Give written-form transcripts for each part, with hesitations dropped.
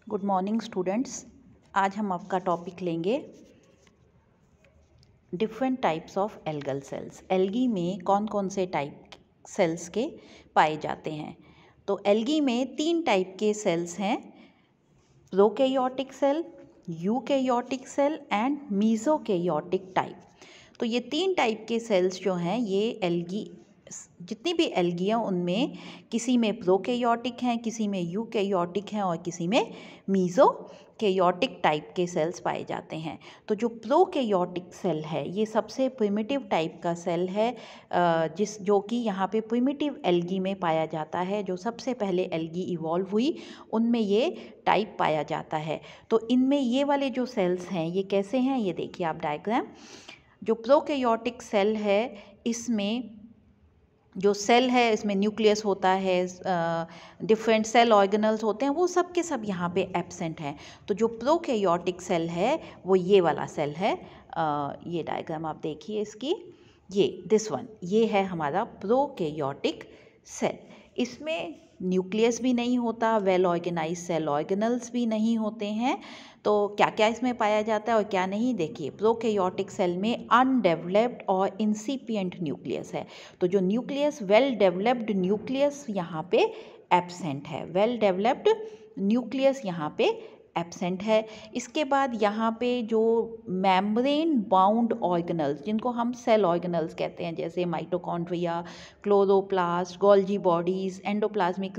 Good morning students. आज हम आपका टॉपिक लेंगे different types of algal cells. Algae में कौन कौन से टाइप सेल्स के पाए जाते हैं। तो एल्गी में 3 टाइप के सेल्स हैं, prokaryotic cell, eukaryotic cell and mesokaryotic type. तो ये 3 टाइप के सेल्स जो हैं ये एल्गी, जितनी भी एल्गी हैं उनमें किसी में प्रोकैरियोटिक हैं, किसी में यूकैरियोटिक हैं और किसी में मीसोकैरियोटिक टाइप के सेल्स पाए जाते हैं। तो जो प्रोकैरियोटिक सेल है ये सबसे प्रिमिटिव टाइप का सेल है, जो कि यहाँ पे प्रिमिटिव एल्गी में पाया जाता है। जो सबसे पहले एल्गी इवॉल्व हुई उनमें ये टाइप पाया जाता है। तो इनमें ये वाले जो सेल्स हैं ये कैसे हैं, ये देखिए आप डायग्राम। जो प्रोकैरियोटिक सेल है इसमें जो सेल है इसमें न्यूक्लियस होता है, डिफरेंट सेल ऑर्गेनल्स होते हैं, वो सब के सब यहाँ पे एब्सेंट हैं। तो जो प्रोकैरियोटिक सेल है वो ये वाला सेल है। ये डायग्राम आप देखिए इसकी, ये दिस वन, ये है हमारा प्रोकैरियोटिक सेल। इसमें न्यूक्लियस भी नहीं होता, वेल ऑर्गेनाइज सेल ऑर्गेनल्स भी नहीं होते हैं। तो क्या क्या इसमें पाया जाता है और क्या नहीं, देखिए प्रोकैरियोटिक सेल में अनडेवलप्ड और इंसिपिएंट न्यूक्लियस है। तो जो न्यूक्लियस, वेल डेवलप्ड न्यूक्लियस यहाँ पे एब्सेंट है, वेल डेवलप्ड न्यूक्लियस यहाँ पे एब्सेंट है। इसके बाद यहाँ पे जो मेम्ब्रेन बाउंड ऑर्गेनल्स, जिनको हम सेल ऑर्गेनल्स कहते हैं, जैसे mitochondria, chloroplast, Golgi bodies, endoplasmic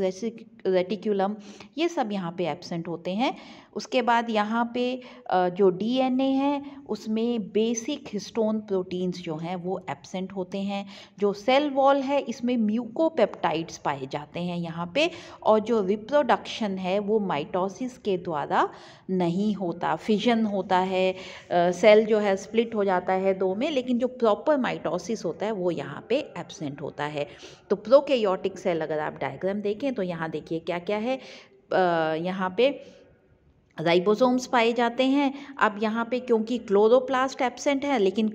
reticulum, ये सब यहाँ पे एब्सेंट होते हैं। उसके बाद यहाँ पे जो डीएनए है उसमें बेसिक हिस्टोन प्रोटीन्स जो हैं वो एब्सेंट होते हैं। जो सेल वॉल है इसमें म्यूकोपेप्टाइड्स पाए जाते हैं यहाँ पे। और जो रिप्रोडक्शन है वो माइटोसिस के द्वारा नहीं होता, फिजन होता है, सेल जो है स्प्लिट हो जाता है 2 में, लेकिन जो प्रॉपर माइटोसिस होता है वो यहाँ पे एब्सेंट होता है। तो प्रोकैरियोटिक सेल अगर आप डायग्राम देखें तो यहाँ देखिए क्या क्या है, यहाँ पे राइबोसोम्स पाए जाते हैं। अब यहाँ पे क्योंकि क्लोरोप्लास्ट एब्सेंट है, लेकिन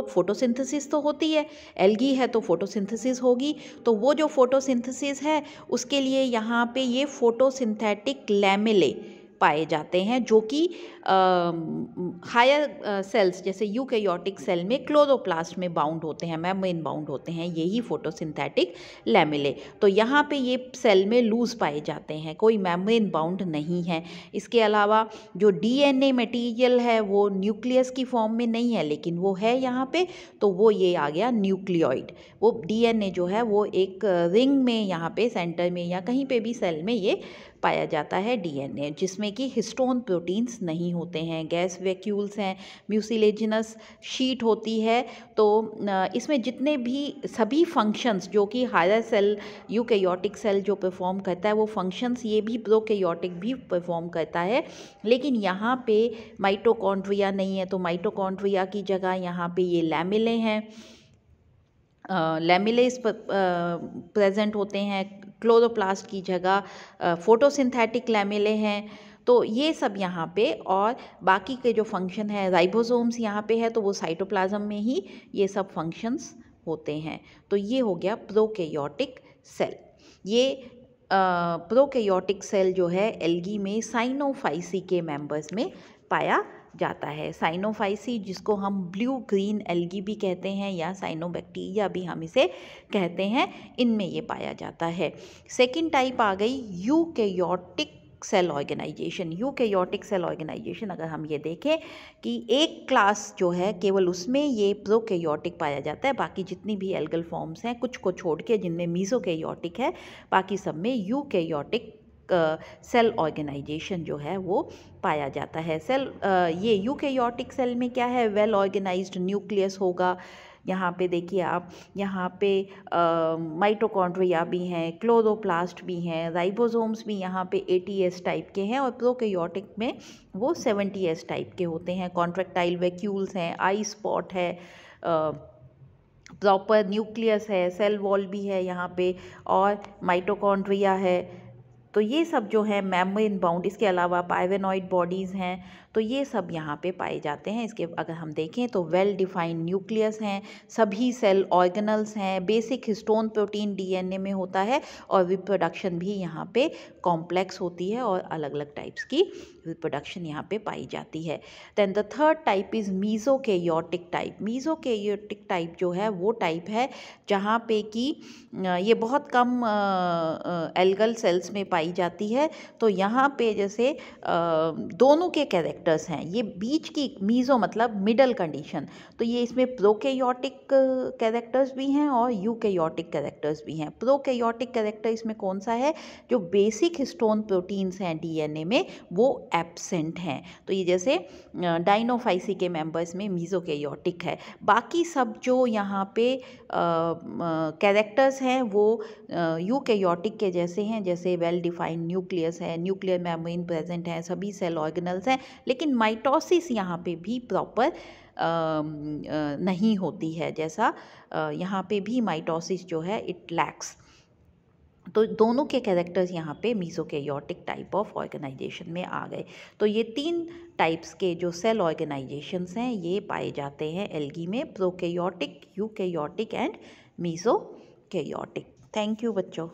फोटोसिंथेसिस तो होती है, एल्गी है तो फोटोसिंथेसिस होगी। तो वो जो फोटोसिंथेसिस है उसके लिए यहाँ पे ये फोटोसिंथेटिक लैमेले पाए जाते हैं, जो कि हायर सेल्स जैसे यूकैरियोटिक सेल में क्लोरोप्लास्ट में बाउंड होते हैं, मेम्ब्रेन बाउंड होते हैं, यही फोटोसिंथेटिक लैमेले। तो यहाँ पे ये सेल में लूज पाए जाते हैं, कोई मेम्ब्रेन बाउंड नहीं है। इसके अलावा जो डीएनए मटेरियल है वो न्यूक्लियस की फॉर्म में नहीं है, लेकिन वो है यहाँ पे, तो वो ये आ गया न्यूक्लियोइड। वो डीएनए जो है वो एक रिंग में यहाँ पे सेंटर में या कहीं पे भी सेल में ये पाया जाता है डीएनए, जिसमें कि हिस्टोन प्रोटीन्स नहीं होते हैं, गैस वैक्यूल्स हैं, म्यूसिलेजिनस शीट होती है। तो इसमें जितने भी सभी फंक्शंस जो कि हायर सेल, यूकैरियोटिक सेल जो परफॉर्म करता है वो फंक्शंस ये भी प्रोकैरियोटिक भी परफॉर्म करता है। लेकिन यहाँ पे माइटोकॉन्ड्रिया नहीं है, तो माइटोकॉन्ड्रिया की जगह यहाँ पे ये लैमेले हैं, लैमेलेस प्रेजेंट होते हैं। क्लोरोप्लास्ट की जगह फोटोसिंथेटिक लैमेले हैं। तो ये सब यहाँ पे, और बाकी के जो फंक्शन है, राइबोसोम्स यहाँ पे है तो वो साइटोप्लाज्म में ही ये सब फंक्शंस होते हैं। तो ये हो गया प्रोकैरियोटिक सेल। ये प्रोकैरियोटिक सेल जो है एल्गी में साइनोफाइसी के मेंबर्स में पाया जाता है। साइनोफाइसी जिसको हम ब्लू ग्रीन एल्गी भी कहते हैं या साइनोबैक्टीरिया भी हम इसे कहते हैं, इनमें ये पाया जाता है। सेकंड टाइप आ गई eukaryotic cell organization. Eukaryotic cell organization अगर हम ये देखें कि एक क्लास जो है केवल उसमें ये प्रोकैरियोटिक पाया जाता है, बाकी जितनी भी एल्गल फॉर्म्स हैं कुछ को छोड़ के जिनमें मीसोकैरियोटिक है, बाकी सब में यूकैरियोटिक सेल ऑर्गेनाइजेशन जो है वो पाया जाता है। ये यूकैरियोटिक सेल में क्या है, वेल ऑर्गेनाइज्ड न्यूक्लियस होगा। यहाँ पे देखिए आप, यहाँ पे माइटोकॉन्ड्रिया भी हैं, क्लोरोप्लास्ट भी हैं, राइबोसोम्स भी यहाँ पे 80S टाइप के हैं, और प्रोकैरियोटिक में वो 70S टाइप के होते हैं। कॉन्ट्रैक्टाइल वैक्यूल्स हैं, आई स्पॉट है, प्रॉपर न्यूक्लियस है, सेल वॉल भी है यहाँ पे, और माइटोकॉन्ड्रिया है। तो ये सब जो है मेम्ब्रेन बाउंड, इसके अलावा पाइवेनॉइड बॉडीज़ हैं, तो ये सब यहाँ पे पाए जाते हैं। इसके अगर हम देखें तो वेल डिफाइंड न्यूक्लियस हैं, सभी सेल ऑर्गेनल्स हैं, बेसिक हिस्टोन प्रोटीन डीएनए में होता है और रिप्रोडक्शन भी यहाँ पे कॉम्प्लेक्स होती है और अलग अलग टाइप्स की रिप्रोडक्शन यहाँ पे पाई जाती है। Then the third type is mesokaryotic type. Mesokaryotic type जो है वो टाइप है जहाँ पे कि ये बहुत कम एल्गल सेल्स में पाई जाती है। तो यहाँ पे जैसे दोनों के कैरेक्टर्स हैं, ये बीच की मीज़ो मतलब मिडल कंडीशन, तो ये इसमें प्रोकैरियोटिक कैरेक्टर्स भी हैं और यूकैरियोटिक कैरेक्टर्स भी हैं। प्रोकैरियोटिक कैरेक्टर इसमें कौन सा है, जो बेसिक हिस्टोन प्रोटीन्स हैं डीएनए में वो एब्सेंट हैं। तो ये जैसे डायनोफाइसी के मेंबर्स में मीजोकैरियोटिक है। बाकी सब जो यहाँ पे कैरेक्टर्स हैं वो यूकैरियोटिक के जैसे हैं, जैसे वेल डिफाइंड न्यूक्लियस है, न्यूक्लियर मेम्ब्रेन प्रेजेंट है, सभी सेल ऑर्गेनल्स हैं, लेकिन माइटोसिस यहाँ पे भी प्रॉपर नहीं होती है, जैसा यहाँ पे भी माइटोसिस जो है इट लैक्स। तो दोनों के कैरेक्टर्स यहाँ पे मीजोकैरियोटिक टाइप ऑफ ऑर्गेनाइजेशन में आ गए। तो ये 3 टाइप्स के जो सेल ऑर्गेनाइजेशंस हैं ये पाए जाते हैं एल्गी में, prokaryotic, eukaryotic and mesokaryotic. Thank you बच्चों।